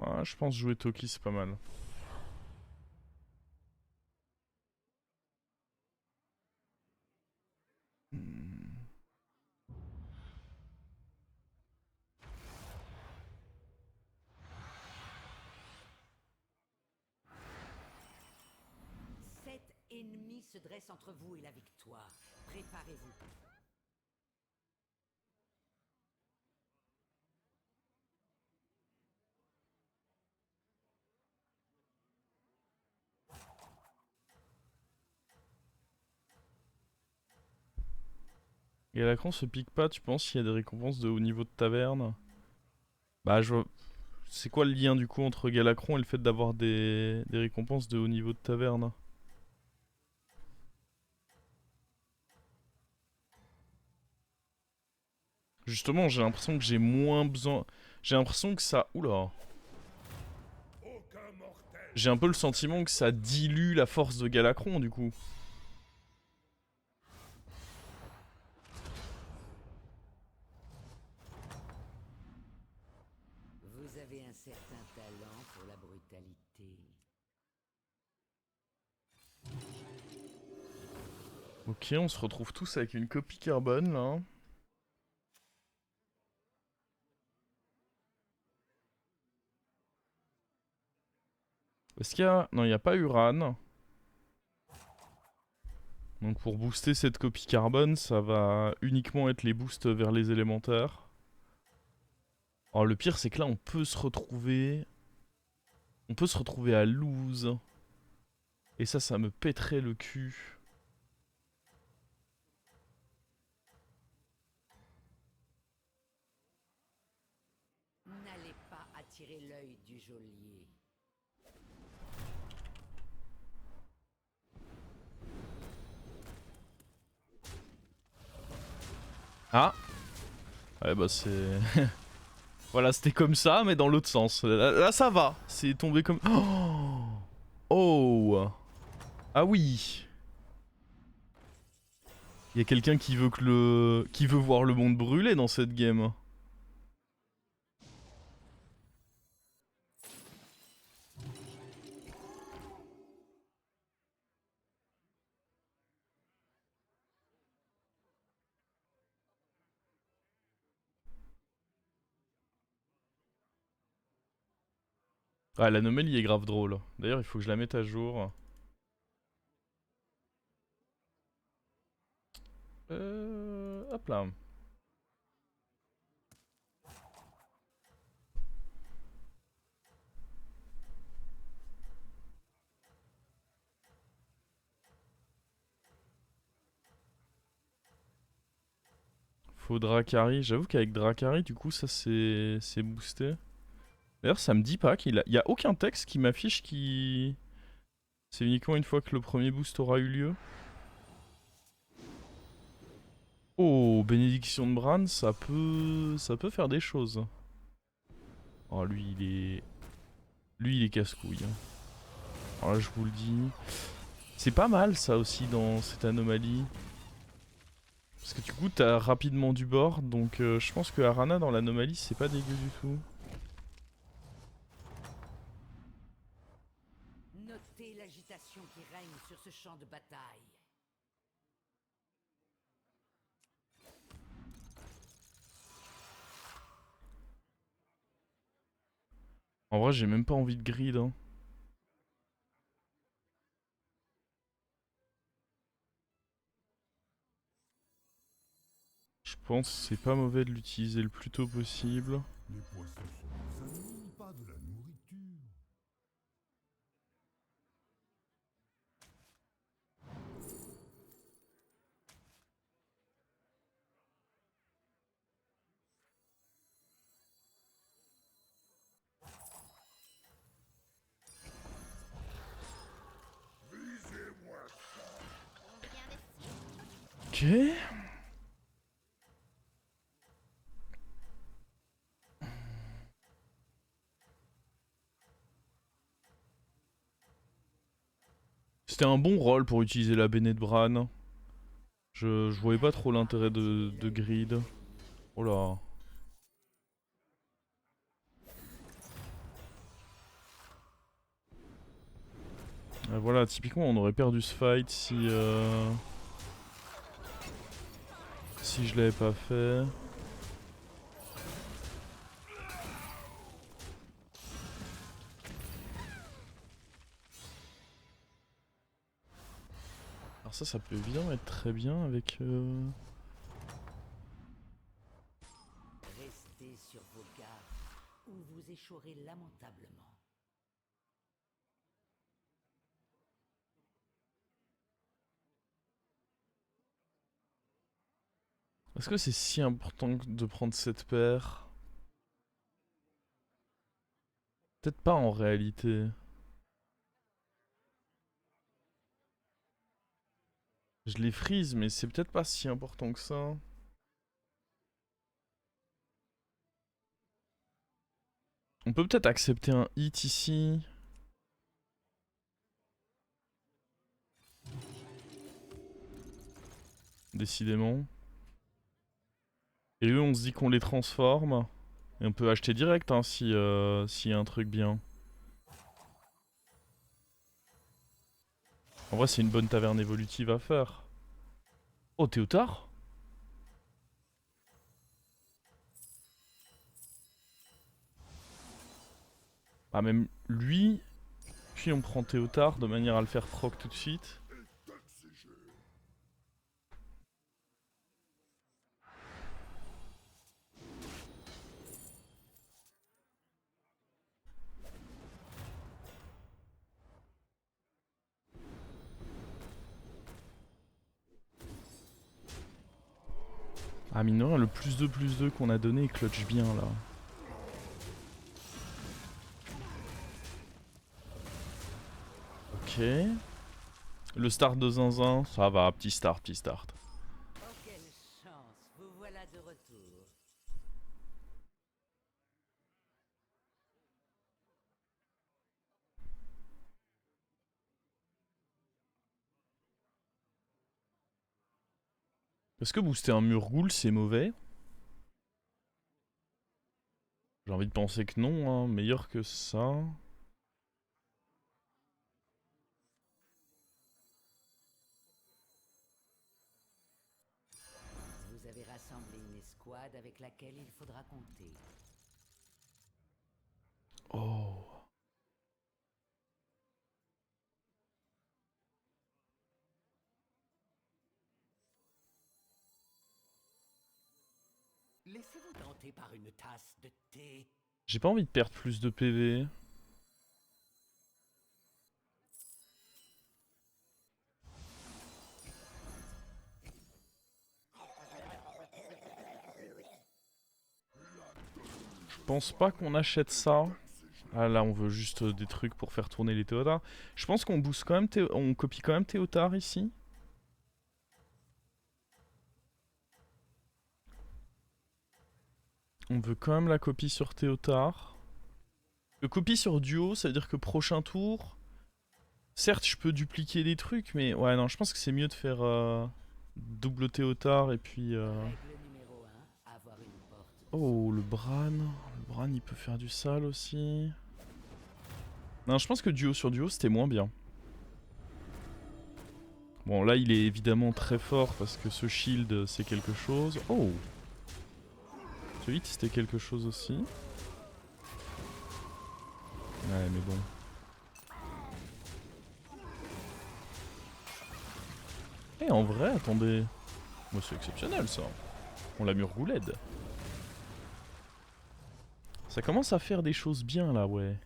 Ah, je pense jouer Toki c'est pas mal. Hmm. 7 ennemis se dressent entre vous et la victoire. Préparez-vous. Galacron se pique pas, tu penses qu'il y a des récompenses de haut niveau de taverne? Bah je vois... C'est quoi le lien du coup entre Galacron et le fait d'avoir des récompenses de haut niveau de taverne? Justement, j'ai l'impression que j'ai moins besoin... J'ai l'impression que ça... Oula. J'ai un peu le sentiment que ça dilue la force de Galacron du coup. Vous avez un certain talent pour la brutalité. Ok, on se retrouve tous avec une copie carbone là. Est-ce qu'il y a... Non, il n'y a pas Uran. Donc pour booster cette copie carbone, ça va uniquement être les boosts vers les élémentaires. Alors le pire c'est que là on peut se retrouver... On peut se retrouver à lose. Et ça me pèterait le cul. N'allez pas attirer l'œil du geôlier. Ah. Ouais bah c'est... Voilà, c'était comme ça, mais dans l'autre sens. Là, ça va. C'est tombé comme... Oh, oh. Ah oui. Il y a quelqu'un qui veut que le... qui veut voir le monde brûler dans cette game. Ah, l'anomalie est grave drôle. D'ailleurs, il faut que je la mette à jour. Hop là. Faut Dracari. J'avoue qu'avec Dracari, du coup, ça c'est boosté. D'ailleurs, ça me dit pas qu'il a... Il y a aucun texte qui m'affiche qui... C'est uniquement une fois que le premier boost aura eu lieu. Oh, bénédiction de Bran, ça peut... Ça peut faire des choses. Oh, lui, il est... Lui, il est casse-couille. Alors là, je vous le dis. C'est pas mal, ça, aussi, dans cette anomalie. Parce que du coup, t'as rapidement du bord, donc je pense que Arana, dans l'anomalie, c'est pas dégueu du tout. Notez l'agitation qui règne sur ce champ de bataille. En vrai, j'ai même pas envie de grid, hein. Je pense que c'est pas mauvais de l'utiliser le plus tôt possible. Les poissons sont des amis, pas de la nourriture. Ok. C'était un bon rôle pour utiliser la Bene de Bran. Je voyais pas trop l'intérêt de grid. Oh là. Voilà, typiquement on aurait perdu ce fight si je l'avais pas fait. Alors ça peut évidemment être très bien avec... Restez sur vos gardes, ou vous échouerez lamentablement. Est-ce que c'est si important de prendre cette paire? Peut-être pas en réalité. Je les freeze, mais c'est peut-être pas si important que ça. On peut peut-être accepter un hit ici. Décidément. Et eux, on se dit qu'on les transforme. Et on peut acheter direct hein, si s'il y a un truc bien. En vrai, c'est une bonne taverne évolutive à faire. Oh, Théotard? Ah, même lui. Puis on prend Théotard de manière à le faire proc tout de suite. Ah, mine de rien, le +2/+2 qu'on a donné, il clutch bien là. Ok. Le start de Zinzin, ça va, petit start, petit start. Oh, quelle chance, vous voilà de retour. Est-ce que booster un Murgoul c'est mauvais? J'ai envie de penser que non, hein. Meilleur que ça. Vous avez rassemblé une escouade avec laquelle il faudra compter. Oh. Laissez-vous tenter par une tasse de thé. J'ai pas envie de perdre plus de PV. Je pense pas qu'on achète ça. Ah là on veut juste des trucs pour faire tourner les Théotards. Je pense qu'on booste quand même on copie quand même Théotard ici. On veut quand même la copie sur Théotard. Le copie sur Duo, ça veut dire que prochain tour... Certes je peux dupliquer des trucs mais ouais non je pense que c'est mieux de faire double Théotard et puis... Règle numéro 1, avoir une porte. Oh le Bran. Le Bran il peut faire du sale aussi. Non je pense que duo sur duo c'était moins bien. Bon là il est évidemment très fort parce que ce shield c'est quelque chose. Oh. Ce hit c'était quelque chose aussi. Ouais mais bon. Eh en vrai attendez. Moi c'est exceptionnel ça. On l'a murgouled. Ça commence à faire des choses bien là ouais.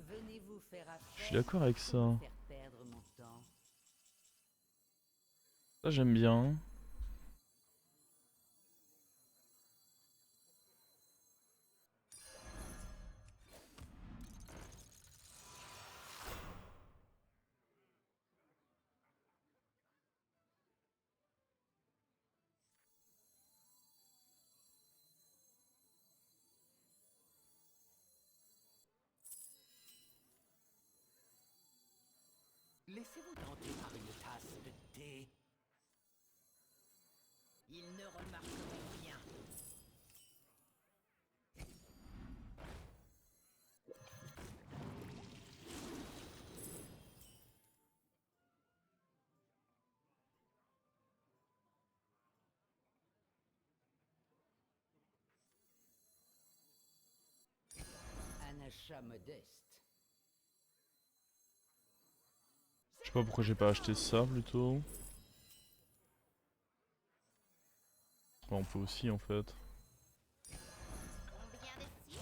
Venez vous faire affaire. Je suis d'accord avec Ou me ça. faire perdre mon temps. Ça j'aime bien. Laissez-vous tenter par une tasse de thé. Il ne remarquerait rien. achat modeste. Je sais pas pourquoi j'ai pas acheté ça plutôt. Bah, on peut aussi en fait. Combien investi?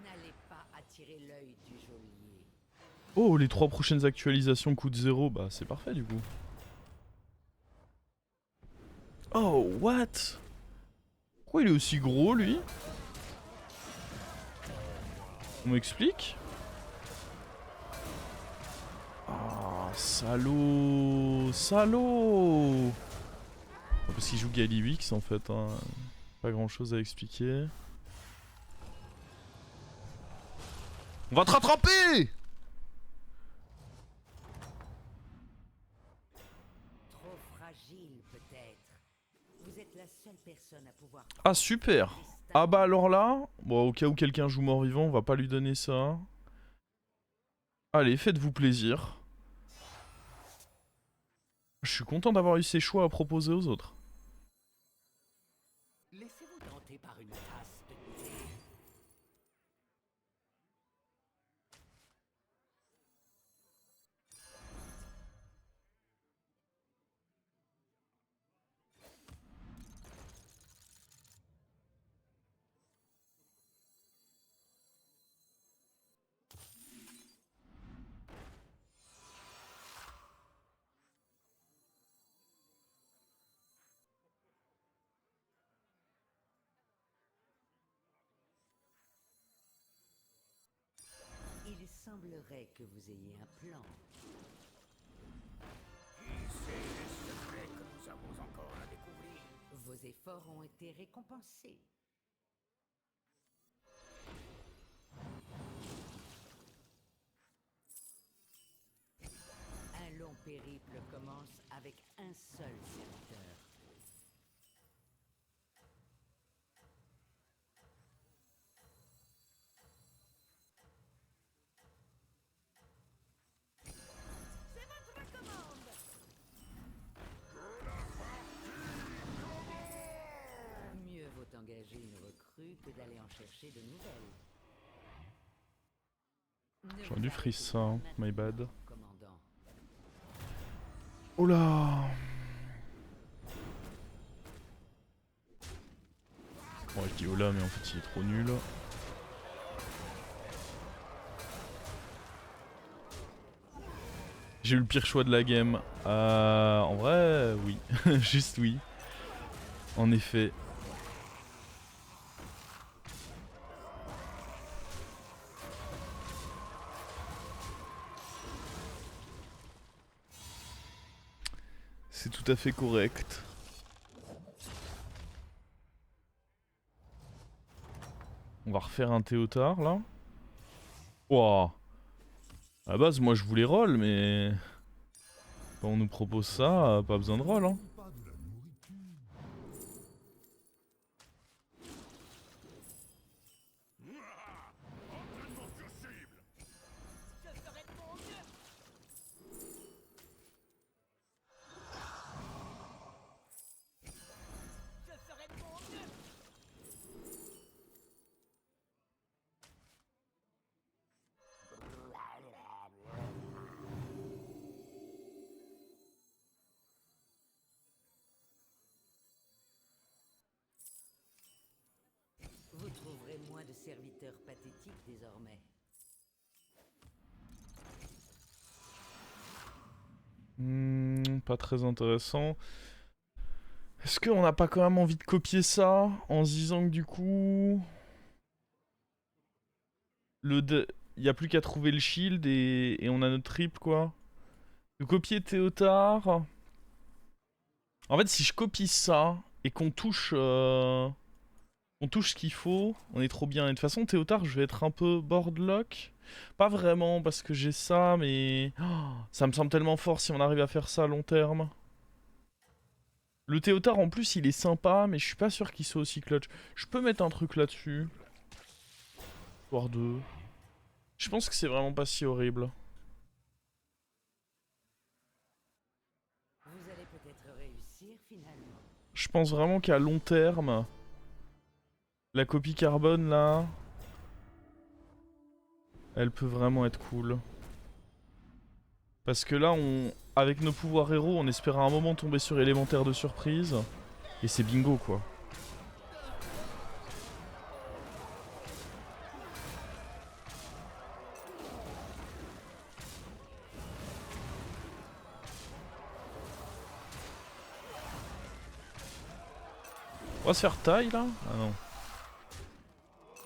N'allez pas attirer l'œil du geôlier. Oh, les 3 prochaines actualisations coûtent 0. Bah, c'est parfait du coup. Oh, what? Pourquoi il est aussi gros lui? On m'explique? Ah, salaud! Salaud! Parce qu'il joue Galliwix en fait, hein. Pas grand chose à expliquer. On va te rattraper! Trop fragile, peut-être. Vous êtes la seule personne à pouvoir... Ah, super! Ah bah alors là, bon, au cas où quelqu'un joue mort-vivant, on va pas lui donner ça. Allez, faites-vous plaisir. Je suis content d'avoir eu ces choix à proposer aux autres. Laissez-vous tenter par une tasse de thé. Il semblerait que vous ayez un plan. Qui sait les secrets que nous avons encore à découvrir? Vos efforts ont été récompensés. Un long périple commence avec un seul serviteur. C'est votre commande. Mieux vaut engager une recrue que d'aller en chercher de nouvelles. Ne J'aurais dû vous freeze arrêtez ça, hein, pas my bad. maintenant, commandant. Oh là! Bon, je dis oh là, mais en fait il est trop nul. J'ai eu le pire choix de la game. En vrai, oui. Juste oui. En effet. C'est tout à fait correct. On va refaire un Théotard là. Wouah. À la base, moi je voulais roll, mais quand on nous propose ça, pas besoin de roll. Hein. Pas de la nourriture. Je ferai de mon mieux. Je ferai de mon mieux. Vous trouverez moins de serviteurs pathétiques désormais. Pas très intéressant. Est-ce qu'on n'a pas quand même envie de copier ça en se disant que du coup... Il n'y a plus qu'à trouver le shield et on a notre trip quoi. De copier Théotard. En fait si je copie ça et qu'on touche... On touche ce qu'il faut, on est trop bien. Et de toute façon Théotard je vais être un peu boardlock. Pas vraiment parce que j'ai ça mais... Oh, ça me semble tellement fort si on arrive à faire ça à long terme. Le Théotard en plus il est sympa, mais je suis pas sûr qu'il soit aussi clutch. Je peux mettre un truc là-dessus. Voire deux. Je pense que c'est vraiment pas si horrible. Vous allez peut-être réussir finalement. Je pense vraiment qu'à long terme, la copie carbone là, elle peut vraiment être cool. Parce que là, avec nos pouvoirs héros, on espère à un moment tomber sur élémentaire de surprise. Et c'est bingo quoi. On va se faire taille là? Ah non.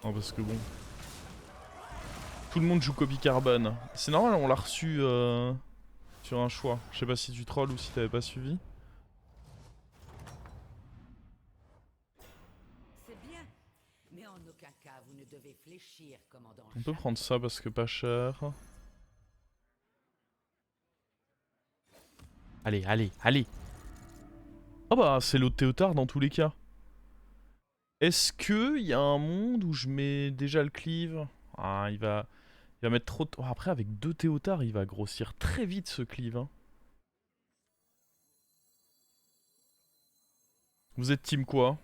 Non parce que bon. Tout le monde joue copie carbone. C'est normal, on l'a reçu sur un choix. Je sais pas si tu trolls ou si t'avais pas suivi. C'est bien, mais en aucun cas vous ne devez fléchir, commandant. On peut prendre ça parce que pas cher. Allez, allez, allez. Oh bah c'est l'autre Théotard dans tous les cas. Est-ce que y a un monde où je mets déjà le cleave? Ah, il va mettre trop de... Oh, après, avec deux Théotards, il va grossir très vite ce cleave. Hein. Vous êtes team quoi?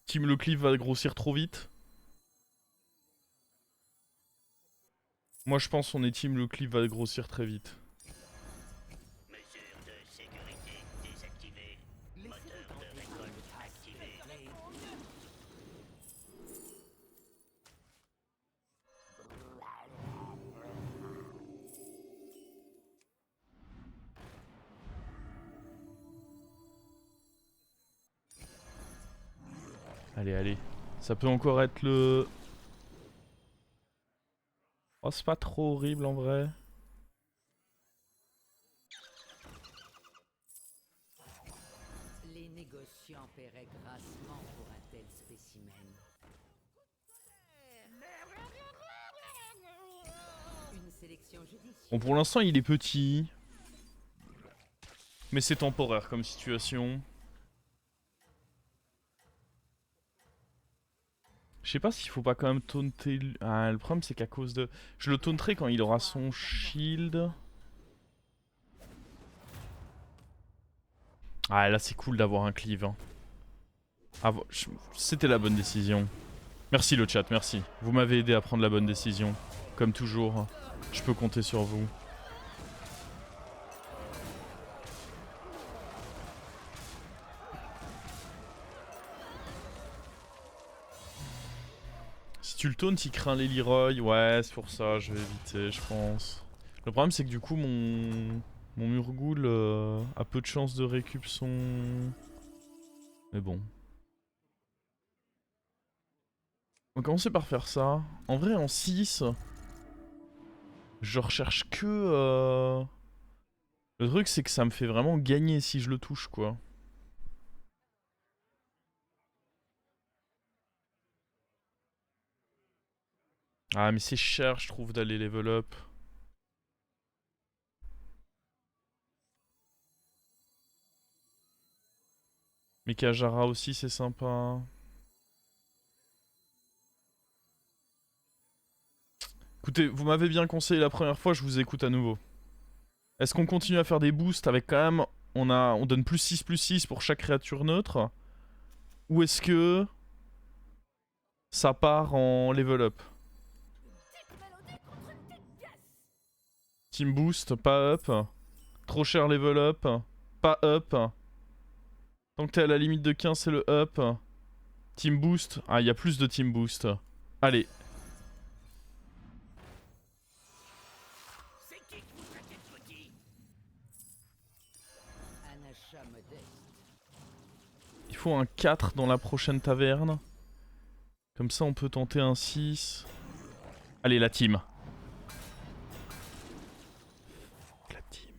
Team le cleave va grossir trop vite? Moi, je pense qu'on est team le cleave va grossir très vite. Mesure de sécurité désactivée. Moteur de récolte activé. Allez, allez. Ça peut encore être le... Oh, c'est pas trop horrible en vrai. Les négociants paieraient grassement pour un tel spécimen. Une sélection judicieuse. Bon, pour l'instant, il est petit. Mais c'est temporaire comme situation. Je sais pas s'il faut pas quand même taunter... Ah, le problème c'est qu'à cause de... Je le taunterai quand il aura son shield. Ah là c'est cool d'avoir un cleave. Hein. Ah, c'était la bonne décision. Merci le chat, merci. Vous m'avez aidé à prendre la bonne décision. Comme toujours, je peux compter sur vous. Si tu le tauntes, il craint les Leroy. Ouais, c'est pour ça, je vais éviter, je pense. Le problème, c'est que du coup, mon Murgoul a peu de chances de récup son... Mais bon. On va commencer par faire ça. En vrai, en 6, je recherche que... Le truc, c'est que ça me fait vraiment gagner si je le touche, quoi. Ah, mais c'est cher, je trouve, d'aller level up. Mais Kajara aussi, c'est sympa. Écoutez, vous m'avez bien conseillé la première fois, je vous écoute à nouveau. Est-ce qu'on continue à faire des boosts avec quand même... On donne +6/+6 pour chaque créature neutre? Ou est-ce que... ça part en level up? Team boost, pas up. Trop cher level up. Pas up. Tant que t'es à la limite de 15, c'est le up. Team boost. Ah, il y a plus de team boost. Allez. C'est qui vous traitez de petit? Un achat modeste. Il faut un 4 dans la prochaine taverne. Comme ça, on peut tenter un 6. Allez, la team. La team.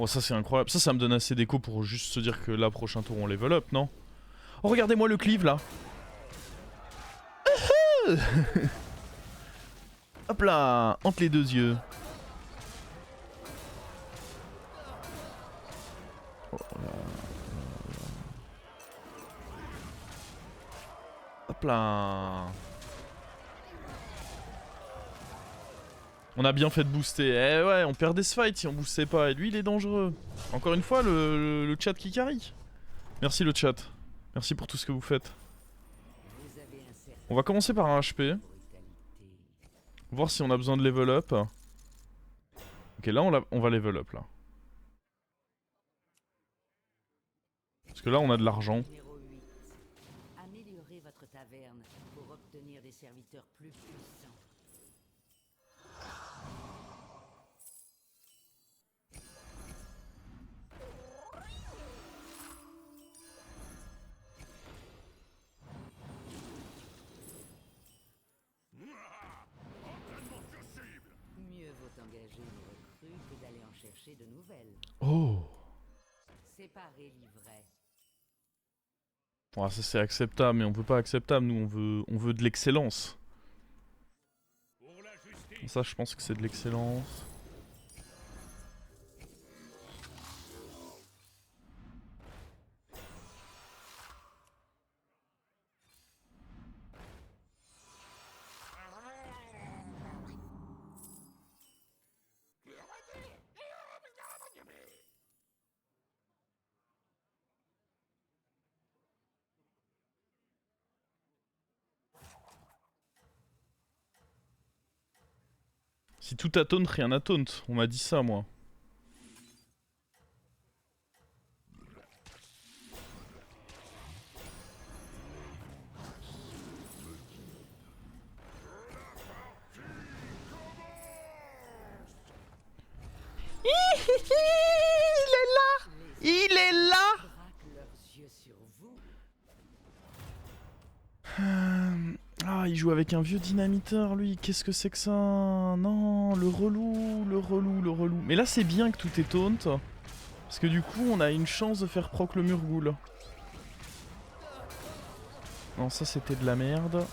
Oh ça c'est incroyable, ça me donne assez d'écho pour juste se dire que là prochain tour on level up, non? Oh regardez-moi le cleave là. Hop là, entre les deux yeux. Oh là. Hop là. On a bien fait de booster. Eh ouais, on perdait ce fight si on boostait pas. Et lui, il est dangereux. Encore une fois, le chat qui carry. Merci le chat. Merci pour tout ce que vous faites. Vous avez un certain On va commencer par un HP. brutalité. Voir si on a besoin de level up. Ok, là, on va level up, là. Parce que là, on a de l'argent. Numéro 8. Améliorez votre taverne pour obtenir des serviteurs plus puissants. Mieux vaut engager une recrue que d'aller en chercher de nouvelles. Oh. Séparez l'ivraie. Ouais, ça c'est acceptable, mais on veut pas acceptable. Nous, on veut de l'excellence. Pour la justice. Ça, je pense que c'est de l'excellence. Si tout à taunt, rien à taunt. On m'a dit ça, moi. Il est là. Braquent leurs yeux sur vous. Ah, il joue avec un vieux dynamiteur, lui. Qu'est-ce que c'est que ça? Non, le relou, le relou, le relou. Mais là, c'est bien que tout est taunt. Parce que du coup, on a une chance de faire proc le Murgoul. Non, ça, c'était de la merde.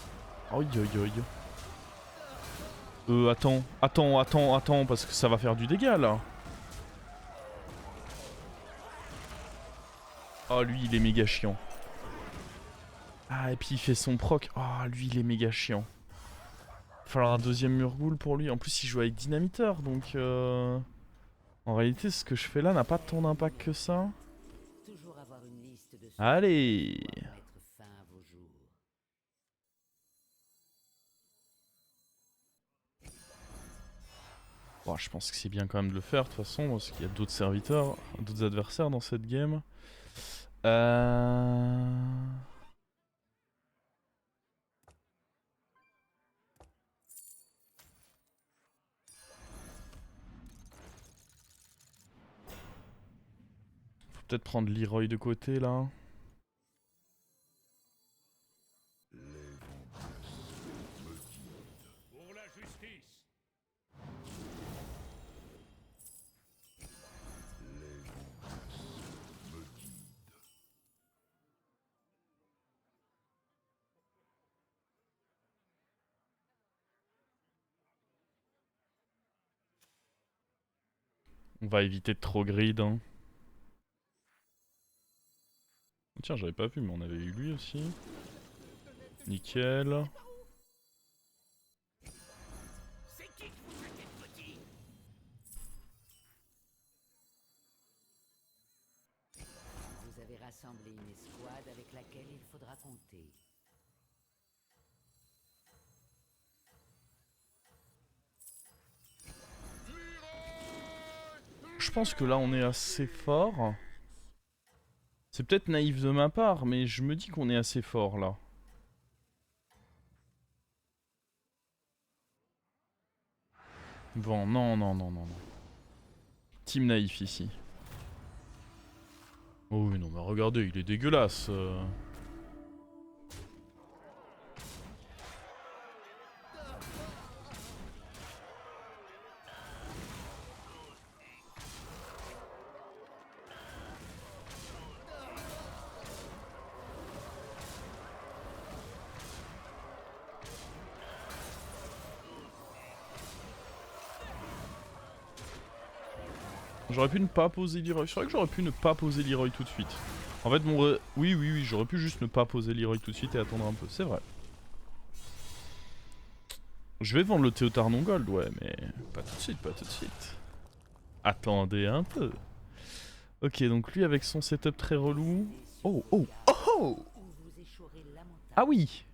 Aïe, aïe, aïe. Attends, parce que ça va faire du dégât, là. Oh, lui, il est méga chiant. Ah, et puis il fait son proc. Oh, lui, il est méga chiant. Il va falloir un deuxième Murgoul pour lui. En plus, il joue avec Dynamiteur, donc... En réalité, ce que je fais là n'a pas tant d'impact que ça. Toujours avoir une liste de ceux Allez. qui pourront mettre fin à vos jours. Bon, je pense que c'est bien quand même de le faire, de toute façon, parce qu'il y a d'autres serviteurs, d'autres adversaires dans cette game. Faut peut-être prendre Leroy de côté, là. Pour la justice. On va éviter de trop grid, hein. Tiens, j'avais pas vu, mais on avait eu lui aussi. Nickel. C'est qui vous traitez de petit? Vous avez rassemblé une escouade avec laquelle il faudra compter. Je pense que là, on est assez fort. C'est peut-être naïf de ma part, mais je me dis qu'on est assez fort, là. Bon, non. Team naïf ici. Oh oui, non, mais regardez, il est dégueulasse. J'aurais pu ne pas poser Leroy. C'est vrai que j'aurais pu ne pas poser Leroy tout de suite. En fait, mon... Oui, j'aurais pu juste ne pas poser Leroy tout de suite et attendre un peu. C'est vrai. Je vais vendre le Théotard non gold, ouais, mais pas tout de suite, pas tout de suite. Attendez un peu. Ok, donc lui avec son setup très relou. Oh, oh, oh, oh! Ou vous échouerez lamentablement. Ah oui!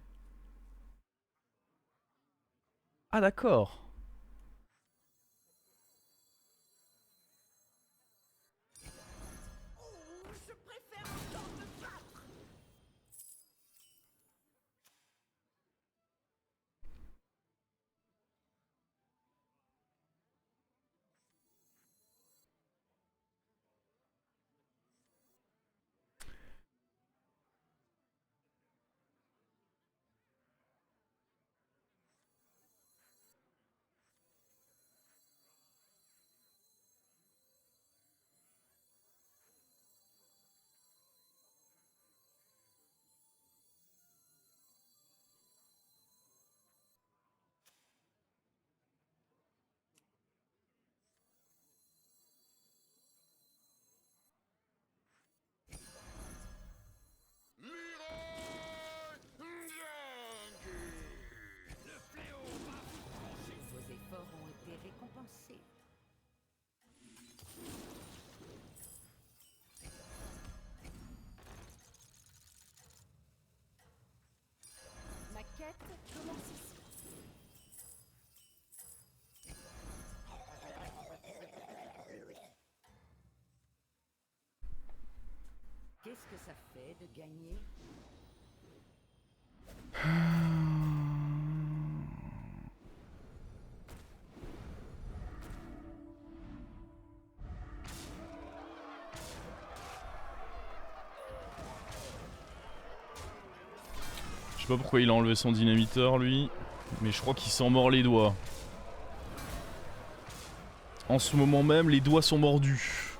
Ah d'accord. Je préfère encore me battre. Vos efforts ont été récompensés. Ma quête commence ici. Qu'est-ce que ça fait de gagner? Je sais pas pourquoi il a enlevé son dynamiteur lui, mais je crois qu'il s'en mord les doigts. En ce moment même, les doigts sont mordus.